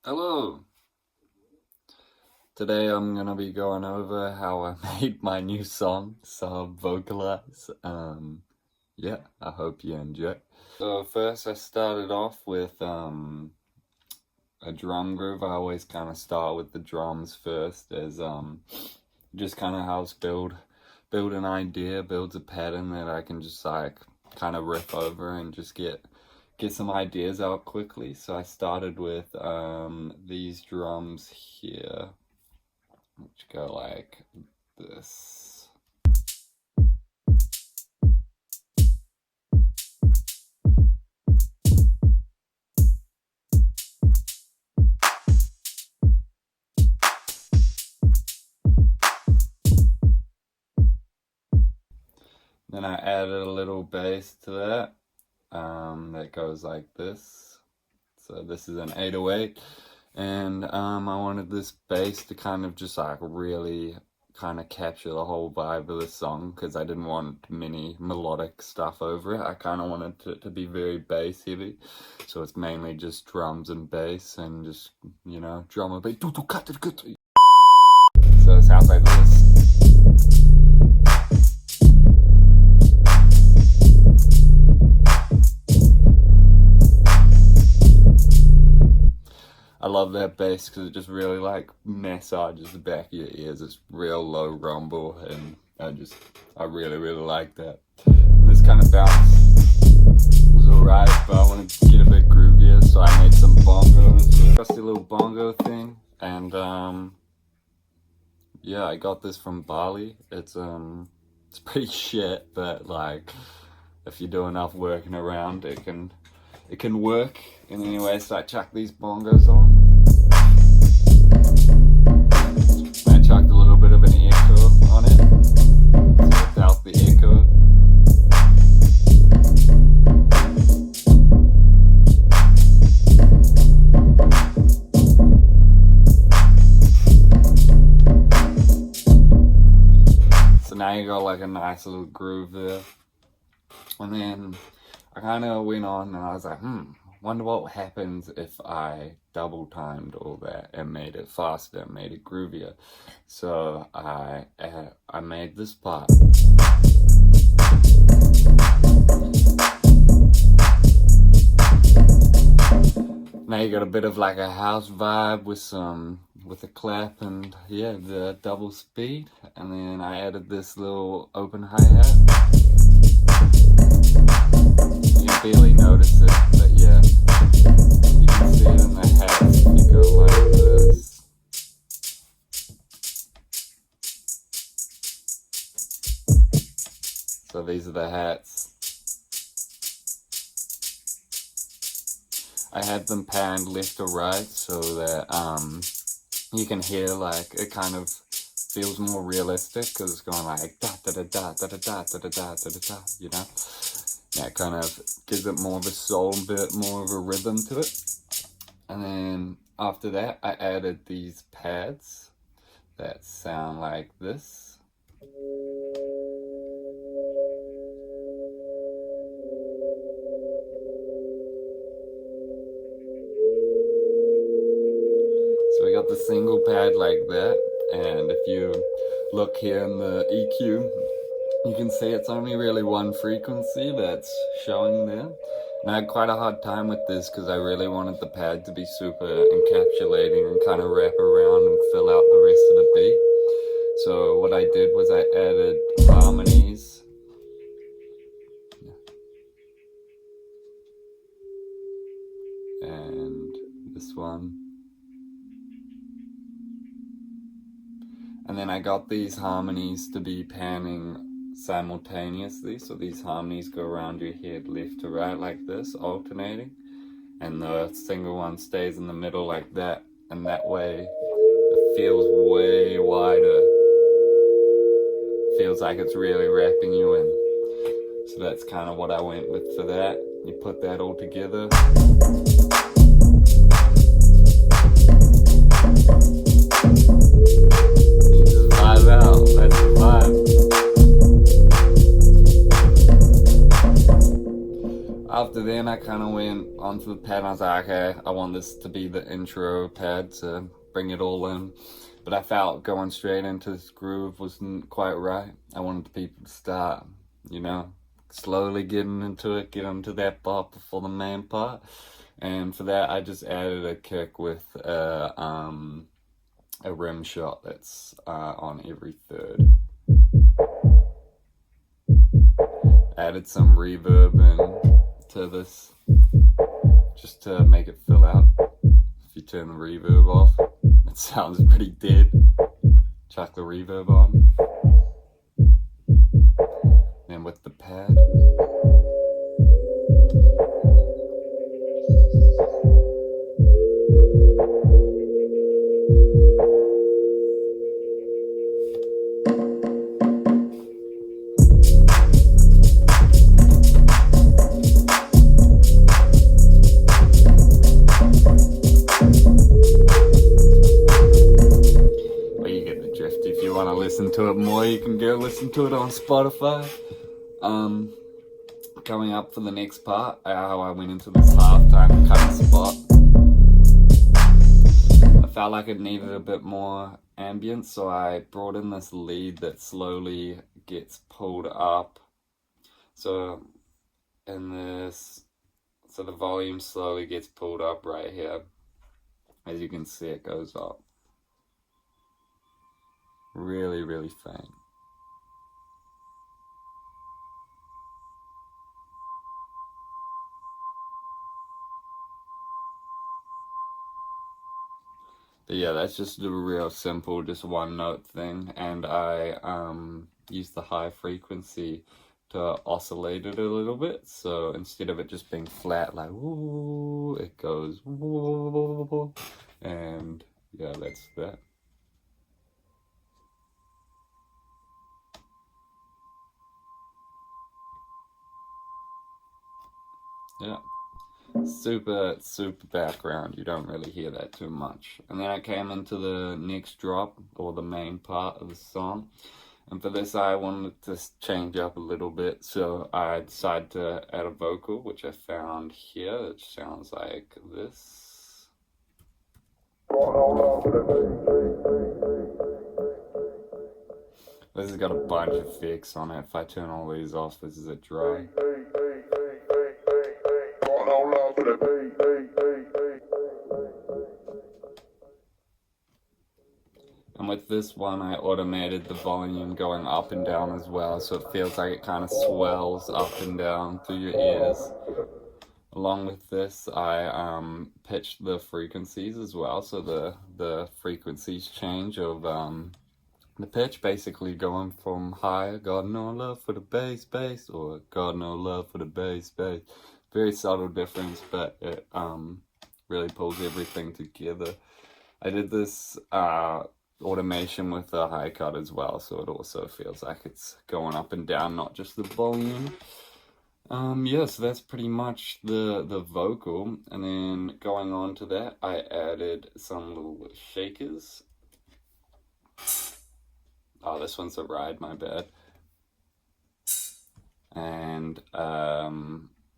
Hello! Today I'm gonna be going over how I made my new song, Subvocalise. Yeah, I hope you enjoy. So first I started off with a drum groove. I always kind of start with the drums first as just kind of helps build an idea, builds a pattern that I can just like kind of riff over and just get some ideas out quickly. So I started with these drums here, which go like this. Then I added a little bass to that. That goes like this. So this is an 808, and I wanted this bass to kind of just like really kind of capture the whole vibe of the song, because I didn't want many melodic stuff over it. I kind of wanted it to be very bass heavy, so it's mainly just drums and bass and just, you know, drum and bass. So it sounds like this. I love that bass because it just really like massages the back of your ears. It's real low rumble, and I really like that. And this kind of bounce was alright, but I wanted to get a bit groovier, so I made some bongos, just a little bongo thing. And yeah, I got this from Bali. It's pretty shit, but like if you do enough working around, it can work. And anyway, so I chucked these bongos on. I chucked a little bit of an echo on it, so without the echo. So now you got like a nice little groove there. And then I kind of went on and I was like, wonder what happens if I double timed all that and made it faster, made it groovier. So I made this part. Now you got a bit of like a house vibe with a clap and yeah, the double speed. And then I added this little open hi-hat. You can barely notice it, but yeah, you can see it in the hat. You go like this. So these are the hats. I had them panned left to right so that you can hear like it kind of feels more realistic, because it's going like da da da da da da da da da da da da, you know. That kind of gives it more of a soul, a bit more of a rhythm to it. And then after that, I added these pads that sound like this. So we got the single pad like that, and if you look here in the EQ, you can see it's only really one frequency that's showing there. And I had quite a hard time with this because I really wanted the pad to be super encapsulating and kind of wrap around and fill out the rest of the beat. So what I did was I added harmonies. And this one. And then I got these harmonies to be panning simultaneously, so these harmonies go around your head left to right like this, alternating, and the single one stays in the middle like that, and that way it feels way wider, feels like it's really wrapping you in. So that's kind of what I went with for that. You put that all together. You just vibe out, that's the vibe. After then, I kind of went onto the pad and I was like, okay, I want this to be the intro pad to bring it all in. But I felt going straight into this groove wasn't quite right. I wanted the people to start, you know, slowly getting into it, get into that part before the main part. And for that, I just added a kick with a rim shot that's on every third. Added some reverb into this, just to make it fill out. If you turn the reverb off, it sounds pretty dead. Chuck the reverb on. And with the pad. If you want to listen to it more, you can go listen to it on Spotify. Coming up for the next part, how I went into this halftime cutting spot. I felt like it needed a bit more ambience, so I brought in this lead that slowly gets pulled up. So the volume slowly gets pulled up right here. As you can see, it goes up. Really, really faint. But yeah, that's just a real simple, just one note thing. And I used the high frequency to oscillate it a little bit. So instead of it just being flat like woo, it goes woo. And yeah, that's that. Yeah, super background. You don't really hear that too much. And then I came into the next drop, or the main part of the song. And for this, I wanted to change up a little bit. So I decided to add a vocal, which I found here. It sounds like this. This has got a bunch of effects on it. If I turn all these off, this is a dry. And with this one, I automated the volume going up and down as well, so it feels like it kind of swells up and down through your ears. Along with this, I pitched the frequencies as well, so the frequencies change of the pitch, basically going from high, got no love for the bass, or got no love for the bass. Very subtle difference, but it really pulls everything together. I did this automation with the high cut as well, so it also feels like it's going up and down, not just the volume. Yeah, so that's pretty much the vocal. And then going on to that, I added some little shakers. Oh, this one's a ride, my bad. And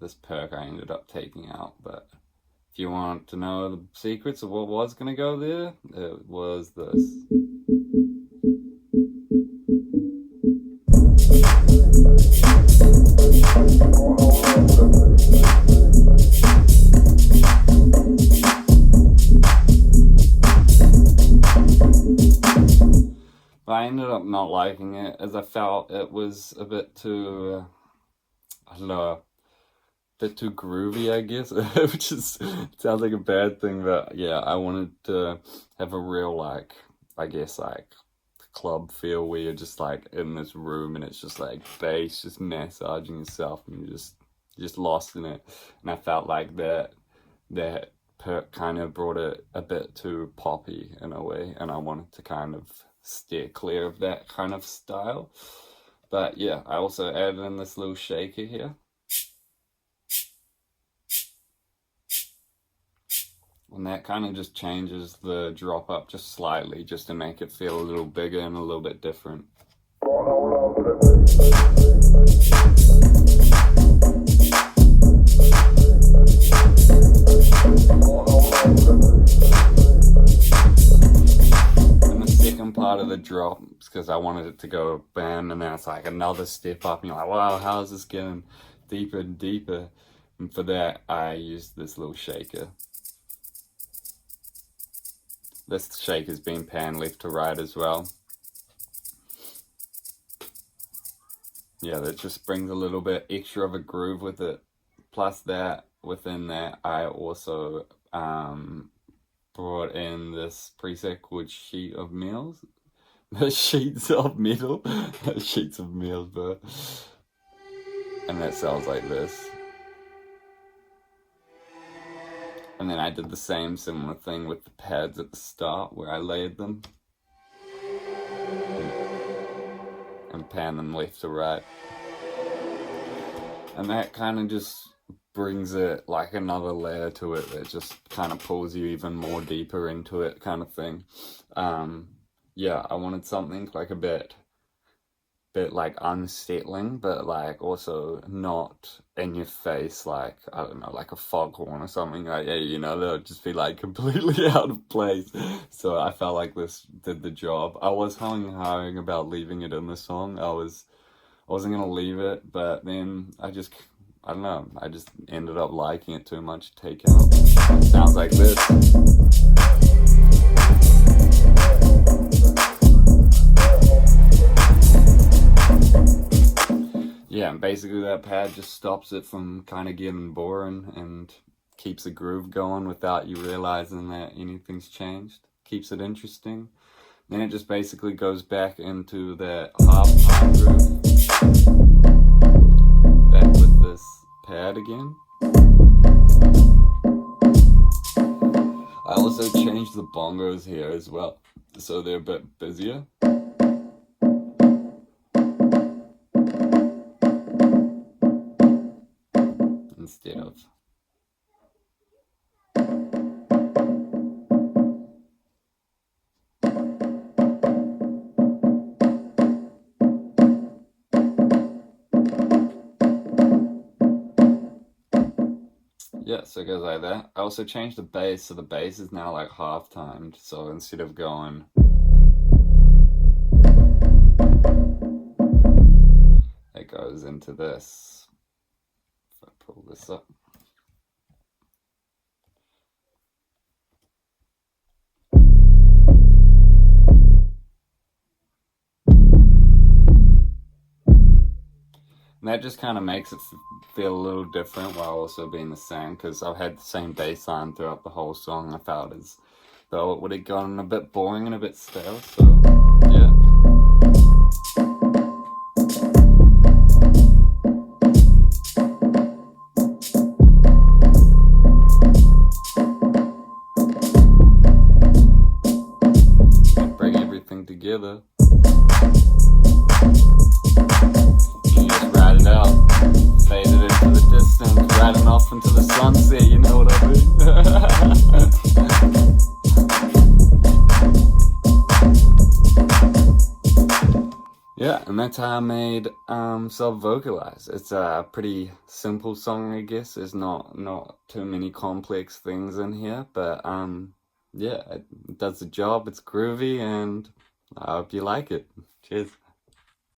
this perk I ended up taking out, but if you want to know the secrets of what was going to go there, it was this. But I ended up not liking it, as I felt it was a bit too, I don't know, a bit too groovy, I guess, which is, sounds like a bad thing, but yeah, I wanted to have a real, like, I guess, like, club feel where you're just, like, in this room and it's just, like, bass just massaging yourself and you're just lost in it. And I felt like that perk kind of brought it a bit too poppy in a way, and I wanted to kind of steer clear of that kind of style. But yeah, I also added in this little shaker here. And that kind of just changes the drop up just slightly, just to make it feel a little bigger and a little bit different. And the second part of the drop, because I wanted it to go bam, and then it's like another step up, and you're like, wow, how is this getting deeper and deeper? And for that, I used this little shaker. This shaker's been panned left to right as well. Yeah, that just brings a little bit extra of a groove with it. Plus that, within that, I also brought in this preset called Sheet of Meals. Sheets of metal. Sheets of meals, bro. And that sounds like this. And then I did the same similar thing with the pads at the start where I layered them. And pan them left to right. And that kind of just brings it like another layer to it that just kind of pulls you even more deeper into it, kind of thing. Yeah, I wanted something like a bit like unsettling, but like also not in your face, like, I don't know, like a foghorn or something, like, yeah, you know, they'll just be like completely out of place. So I felt like this did the job. I was hawing about leaving it in the song. I wasn't gonna leave it, but then I don't know, I just ended up liking it too much to take out. It sounds like this. Yeah, and basically that pad just stops it from kind of getting boring and keeps the groove going without you realizing that anything's changed. Keeps it interesting. Then it just basically goes back into that half-time groove. Back with this pad again. I also changed the bongos here as well, so they're a bit busier. Instead of. Yeah, so it goes like that. I also changed the bass, so the bass is now like half timed. So instead of going, it goes into this. If I pull this up. And that just kind of makes it feel a little different while also being the same, because I've had the same bass line throughout the whole song. I felt as though it would have gotten a bit boring and a bit stale, so yeah. Bring everything together. Faded into the distance, riding off into the sunset, you know what I mean? Yeah, and that's how I made Subvocalise. It's a pretty simple song, I guess. There's not too many complex things in here, but yeah, it does the job. It's groovy, and I hope you like it. Cheers.